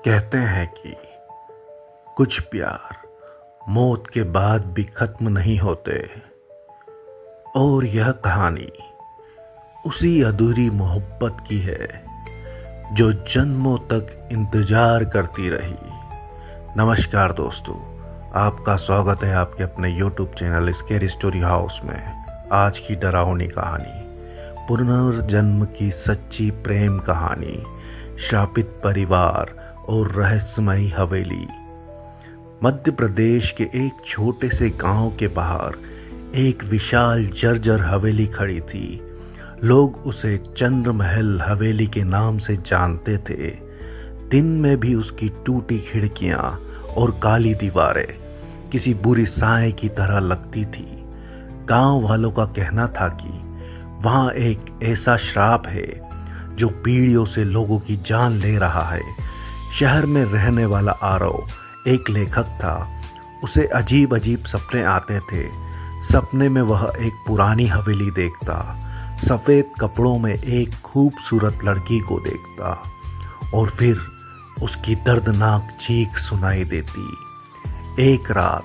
कहते हैं कि कुछ प्यार मौत के बाद भी खत्म नहीं होते और यह कहानी उसी अधूरी मोहब्बत की है जो जन्मों तक इंतजार करती रही। नमस्कार दोस्तों, आपका स्वागत है आपके अपने YouTube channel scary story house में। आज की डरावनी कहानी, पुनर्जन्म की सच्ची प्रेम कहानी, शापित परिवार और रहस्यमयी हवेली। मध्य प्रदेश के एक छोटे से गांव के बाहर एक विशाल जर्जर हवेली खड़ी थी। लोग उसे चंद्र महल हवेली के नाम से जानते थे। दिन में भी उसकी टूटी खिड़कियां और काली दीवारें किसी बुरी साए की तरह लगती थी। गांव वालों का कहना था कि वहां एक ऐसा श्राप है जो पीढ़ियों से लोगों की जान ले रहा है। शहर में रहने वाला आरव एक लेखक था। उसे अजीब अजीब सपने आते थे। सपने में वह एक पुरानी हवेली देखता, सफ़ेद कपड़ों में एक खूबसूरत लड़की को देखता और फिर उसकी दर्दनाक चीख सुनाई देती। एक रात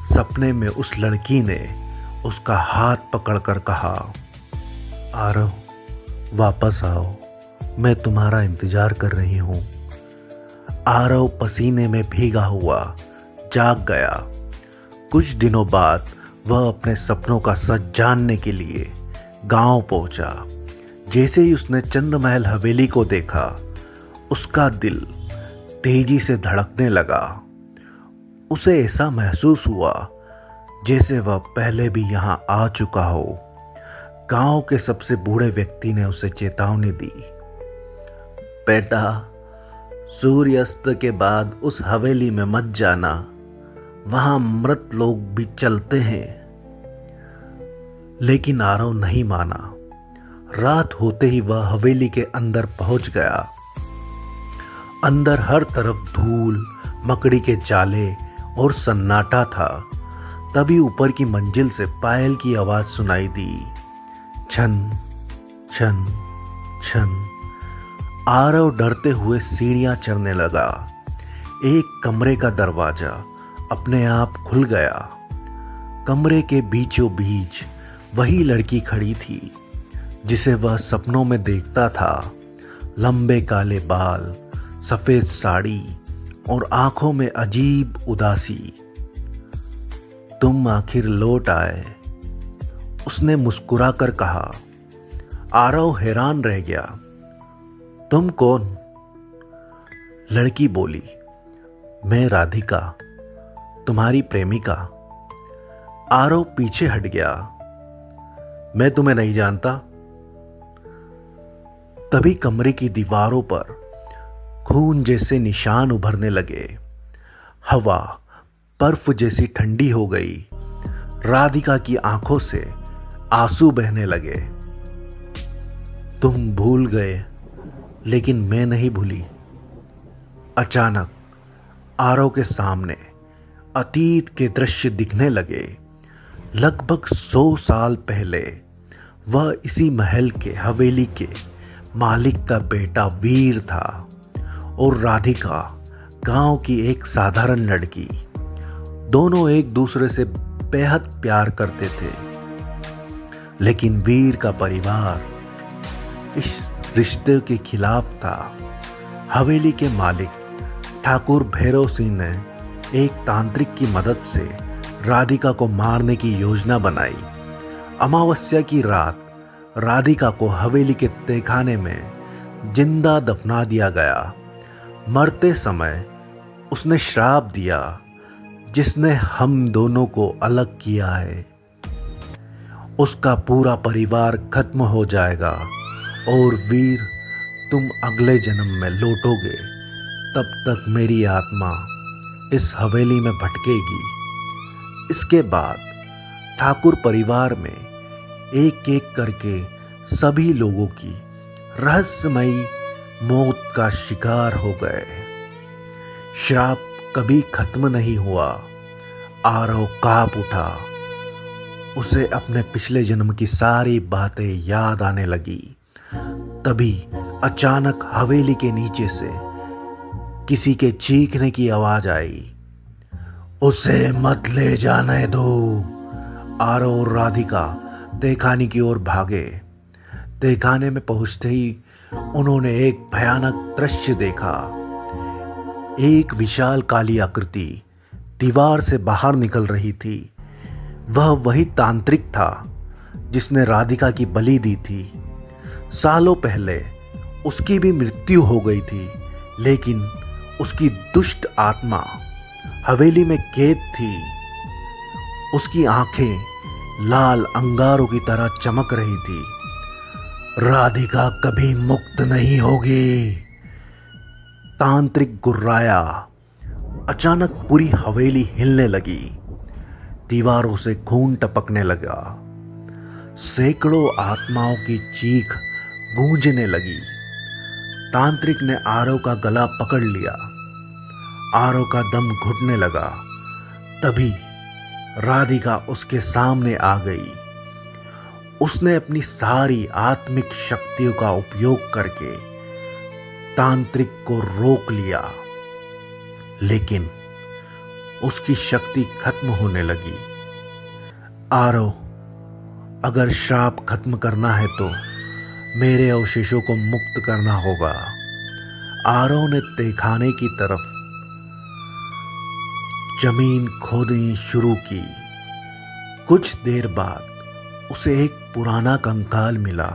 सपने में उस लड़की ने उसका हाथ पकड़कर कहा, आरव वापस आओ, मैं तुम्हारा इंतजार कर रही हूँ। आरव पसीने में भीगा हुआ जाग गया। कुछ दिनों बाद वह अपने सपनों का सच जानने के लिए गांव पहुंचा। जैसे ही उसने चंद्रमहल हवेली को देखा, उसका दिल तेजी से धड़कने लगा। उसे ऐसा महसूस हुआ जैसे वह पहले भी यहां आ चुका हो। गांव के सबसे बूढ़े व्यक्ति ने उसे चेतावनी दी, बेटा, सूर्यास्त के बाद उस हवेली में मत जाना, वहां मृत लोग भी चलते हैं। लेकिन आरव नहीं माना। रात होते ही वह हवेली के अंदर पहुंच गया। अंदर हर तरफ धूल, मकड़ी के जाले और सन्नाटा था। तभी ऊपर की मंजिल से पायल की आवाज सुनाई दी, छन छन छन। आरव डरते हुए सीढ़ियां चढ़ने लगा। एक कमरे का दरवाजा अपने आप खुल गया। कमरे के बीचों बीच वही लड़की खड़ी थी जिसे वह सपनों में देखता था। लंबे काले बाल, सफेद साड़ी और आंखों में अजीब उदासी। तुम आखिर लौट आए, उसने मुस्कुराकर कहा। आरव हैरान रह गया। तुम कौन? लड़की बोली, मैं राधिका, तुम्हारी प्रेमिका। आरव पीछे हट गया। मैं तुम्हें नहीं जानता। तभी कमरे की दीवारों पर खून जैसे निशान उभरने लगे। हवा बर्फ जैसी ठंडी हो गई। राधिका की आंखों से आंसू बहने लगे। तुम भूल गए, लेकिन मैं नहीं भूली। अचानक आरव के सामने अतीत के दृश्य दिखने लगे। लगभग 100 साल पहले वह इसी महल के हवेली के मालिक का बेटा वीर था और राधिका गांव की एक साधारण लड़की। दोनों एक दूसरे से बेहद प्यार करते थे। लेकिन वीर का परिवार इस रिश्ते के खिलाफ था। हवेली के मालिक ठाकुर भैरव सिंह ने एक तांत्रिक की मदद से राधिका को मारने की योजना बनाई। अमावस्या की रात राधिका को हवेली के तहखाने में जिंदा दफना दिया गया। मरते समय उसने श्राप दिया, जिसने हम दोनों को अलग किया है। उसका पूरा परिवार खत्म हो जाएगा और वीर, तुम अगले जन्म में लौटोगे। तब तक मेरी आत्मा इस हवेली में भटकेगी। इसके बाद ठाकुर परिवार में एक एक करके सभी लोगों की रहस्यमयी मौत का शिकार हो गए। श्राप कभी खत्म नहीं हुआ। आरव कांप उठा। उसे अपने पिछले जन्म की सारी बातें याद आने लगी। तभी अचानक हवेली के नीचे से किसी के चीखने की आवाज आई, उसे मत ले जाने दो। आरव और राधिका तहखाने की ओर भागे। तहखाने में पहुंचते ही उन्होंने एक भयानक दृश्य देखा। एक विशाल काली आकृति दीवार से बाहर निकल रही थी। वह वही तांत्रिक था जिसने राधिका की बलि दी थी। सालों पहले उसकी भी मृत्यु हो गई थी, लेकिन उसकी दुष्ट आत्मा हवेली में कैद थी। उसकी आंखें लाल अंगारों की तरह चमक रही थी। राधिका कभी मुक्त नहीं होगी, तांत्रिक गुर्राया। अचानक पूरी हवेली हिलने लगी। दीवारों से खून टपकने लगा। सैकड़ों आत्माओं की चीख गूंजने लगी। तांत्रिक ने आरव का गला पकड़ लिया। आरव का दम घुटने लगा। तभी राधिका उसके सामने आ गई। उसने अपनी सारी आत्मिक शक्तियों का उपयोग करके तांत्रिक को रोक लिया, लेकिन उसकी शक्ति खत्म होने लगी। आरव, अगर श्राप खत्म करना है तो मेरे अवशेषों को मुक्त करना होगा। आरव ने तहखाने की तरफ जमीन खोदनी शुरू की। कुछ देर बाद उसे एक पुराना कंकाल मिला।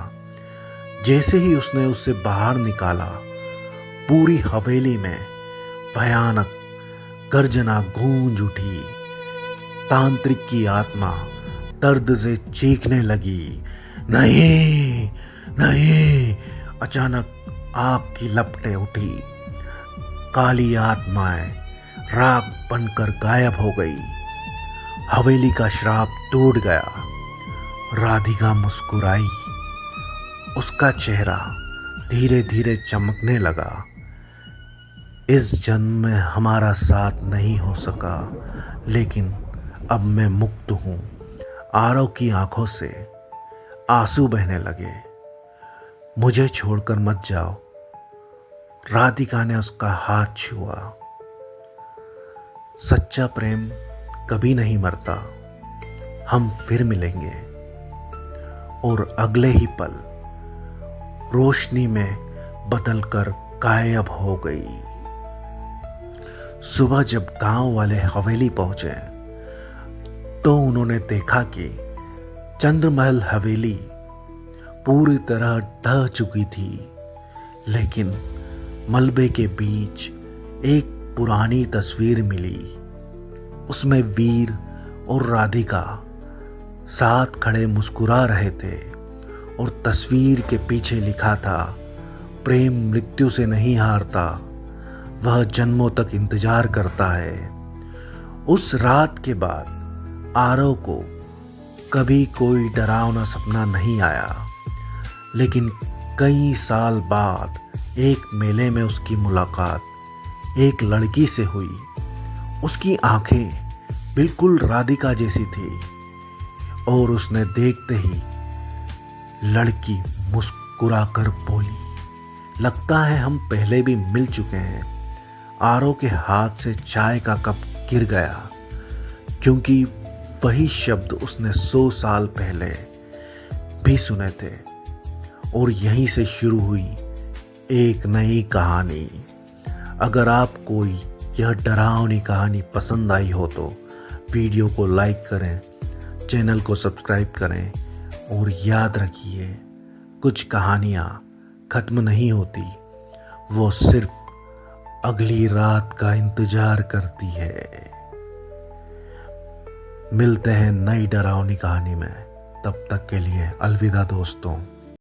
जैसे ही उसने उसे बाहर निकाला, पूरी हवेली में भयानक गर्जना गूंज उठी। तांत्रिक की आत्मा दर्द से चीखने लगी, नहीं नहीं। अचानक आग की लपटें उठी। काली आत्माएं राख बनकर गायब हो गई। हवेली का श्राप टूट गया। राधिका मुस्कुराई। उसका चेहरा धीरे धीरे चमकने लगा। इस जन्म में हमारा साथ नहीं हो सका, लेकिन अब मैं मुक्त हूं। आरव की आंखों से आंसू बहने लगे। मुझे छोड़कर मत जाओ। राधिका ने उसका हाथ छुआ। सच्चा प्रेम कभी नहीं मरता। हम फिर मिलेंगे। और अगले ही पल रोशनी में बदलकर गायब हो गई। सुबह जब गांव वाले हवेली पहुंचे तो उन्होंने देखा कि चंद्रमहल हवेली पूरी तरह ढह चुकी थी, लेकिन मलबे के बीच एक पुरानी तस्वीर मिली। उसमें वीर और राधिका साथ खड़े मुस्कुरा रहे थे और तस्वीर के पीछे लिखा था, प्रेम मृत्यु से नहीं हारता, वह जन्मों तक इंतजार करता है। उस रात के बाद आरव को कभी कोई डरावना सपना नहीं आया, लेकिन कई साल बाद एक मेले में उसकी मुलाकात एक लड़की से हुई। उसकी आंखें बिल्कुल राधिका जैसी थी और उसने देखते ही लड़की मुस्कुराकर बोली, लगता है हम पहले भी मिल चुके हैं। आरव के हाथ से चाय का कप गिर गया, क्योंकि वही शब्द उसने 100 साल पहले भी सुने थे। और यहीं से शुरू हुई एक नई कहानी। अगर आपको यह डरावनी कहानी पसंद आई हो तो वीडियो को लाइक करें, चैनल को सब्सक्राइब करें और याद रखिए, कुछ कहानियाँ खत्म नहीं होती, वो सिर्फ अगली रात का इंतजार करती है। मिलते हैं नई डरावनी कहानी में। तब तक के लिए अलविदा दोस्तों।